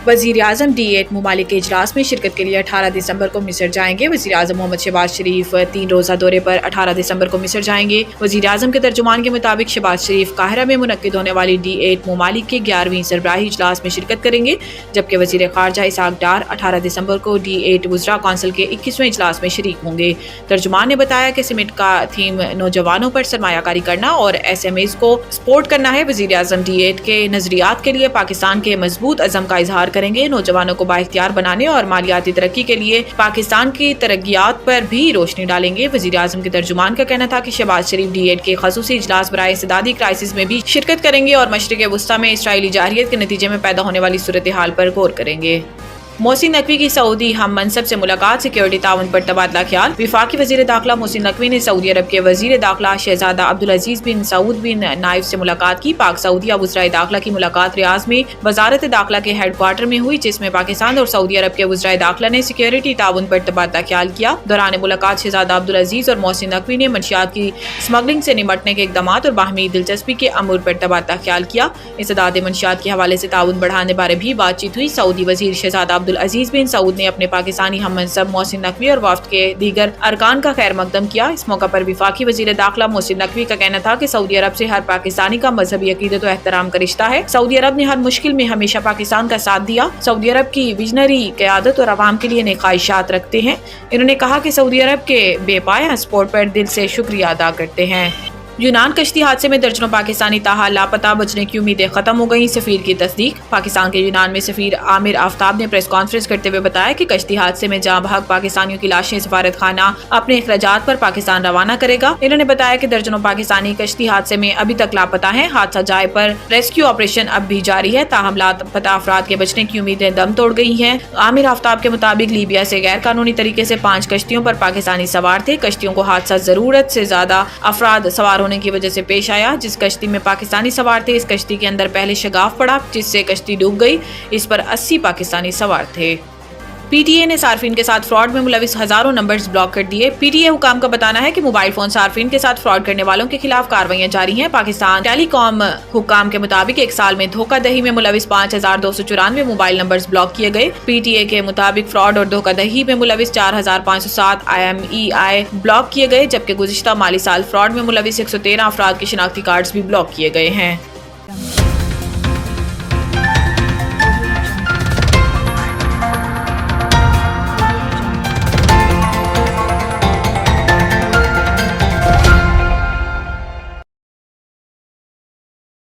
वज़ीर-ए-आज़म D8 मुमालिक के इजलास में शिरकत के लिए 18 दिसंबर को मिस्र जाएंगे। वज़ीर-ए-आज़म मोहम्मद शहबाज शरीफ 3 रोज़ा दौरे पर 18 दिसंबर को मिस्र जाएंगे। वज़ीर-ए-आज़म के तर्जुमान के मुताबिक शहबाज शरीफ काहिरा में मुनक्किद होने वाली D8 मुमालिक के 11वीं सरबराही इजलास में शिरकत करेंगे, जबकि वज़ीर ख़ारजा इसहाक़ डार 18 दिसंबर को D8 वुज़रा कौंसिल के 21वें इजलास में शरीक होंगे। तर्जुमान ने बताया कि समिट का थीम नौजवानों पर सरमायाकारी करना और SMEs को सपोर्ट करना है। वज़ीर-ए-आज़म D8 के नज़रियात के लिए पाकिस्तान के मजबूत अज़म का इजहार करेंगे, नौजवानों को बाइख्तियार बनाने और मालियाती तरक्की के लिए पाकिस्तान की तरक्कियात पर भी रोशनी डालेंगे। वज़ीर-ए-आज़म के तर्जुमान का कहना था कि शहबाज शरीफ D8 के ख़ुसूसी इजलास बराए इंसदादी क्राइसिस में भी शिरकत करेंगे और मशरिक़ वुस्ता में इसराइली जारहियत के नतीजे में पैदा होने वाली सूरत हाल पर गौर करेंगे। मोहसिन नकवी की सऊदी हम मनसब से मुलाकात, सिक्योरिटी ताउन पर तबादला ख्याल। वफाकी वज़ीर दाखिला मोहसिन नकवी ने सऊदी अरब के वज़ीर दाखिला शहजादा अब्दुल अजीज बिन सऊद बिन नाइफ से मुलाकात की। पाक सऊदिया वज़राए दाखिला की मुलाकात रियाज में वजारत दाखिला के हेडक्वार्टर में हुई, जिसमें पाकिस्तान और सऊदी अरब के वज़राए दाखिला ने सिक्योरिटी ताउन पर तबादला ख्याल किया। दौरान मुलाकात शहजादा अब्दुल अजीज और मोहसिन नकवी ने मंशियात की स्मगलिंग से निमटने के इक़दाम और बाहमी दिलचस्पी के अमूर पर तबादला ख्याल किया। इंसदाद मंशियात के हवाले से ताउन बढ़ाने बारे भी बातचीत हुई। सऊदी वज़ीर शहजादा अब्दुल अजीज बिन सऊद ने अपने पाकिस्तानी हम मनसब मोहसिन नकवी और वफ्द के दीगर अरकान का खैर मकदम किया। इस मौका पर वफाकी वज़ीर दाखिला मोहसिन नकवी का कहना था कि सऊदी अरब से हर पाकिस्तानी का मजहबी अकीदत और एहतराम का रिश्ता है। सऊदी अरब ने हर मुश्किल में हमेशा पाकिस्तान का साथ दिया। सऊदी अरब की विजनरी क़यादत और अवाम के लिए नेक ख्वाहिशात रखते हैं। इन्होंने कहा कि सऊदी अरब के बेपाया सपोर्ट पर दिल से शुक्रिया अदा करते हैं। यूनान कश्ती हादसे में दर्जनों पाकिस्तानी ताहाल लापता, बचने की उम्मीदें खत्म हो गई। सफीर की तस्दीक। पाकिस्तान के यूनान में सफीर आमिर आफ्ताब ने प्रेस कॉन्फ्रेंस करते हुए बताया कि कश्ती हादसे में जाँ बहक पाकिस्तानियों की लाशें सफारत खाना अपने अखराजात पर पाकिस्तान रवाना करेगा। इन्होंने बताया कि दर्जनों पाकिस्तानी कश्ती हादसे में अभी तक लापता हैं। हादसा जाए पर रेस्क्यू ऑपरेशन अब भी जारी है, ताहम लापता अफराद के बचने की उम्मीदें दम तोड़ गई हैं। आमिर आफ्ताब के मुताबिक लीबिया से गैर कानूनी तरीके से 5 कश्तियों पर पाकिस्तानी सवार थे। कश्तियों को हादसा जरूरत से ज्यादा अफराद सवार होने की वजह से पेश आया। जिस कश्ती में पाकिस्तानी सवार थे, इस कश्ती के अंदर पहले शगाफ पड़ा, जिससे कश्ती डूब गई। इस पर 80 पाकिस्तानी सवार थे। PTA ने सार्फिन के साथ फ्रॉड में मुलविस हजारों नंबर्स ब्लॉक कर दिए। PTA हुकाम का बताना है कि मोबाइल फोन सार्फिन के साथ फ्रॉड करने वालों के खिलाफ कार्रवाइयां जारी हैं। पाकिस्तान टेलीकॉम हुकाम के मुताबिक एक साल में धोखाधही में मुलविस 5294 मोबाइल नंबर्स ब्लॉक किए गए। PTA के मुताबिक फ्रॉड और धोखाधही में मुलविस 4507 IMEI ब्लॉक किए गए, जबकि गुज़िश्ता माली साल फ्रॉड में मुलविस 113 अफराद के शिनाख्ती कार्ड्स भी ब्लॉक किए गए हैं।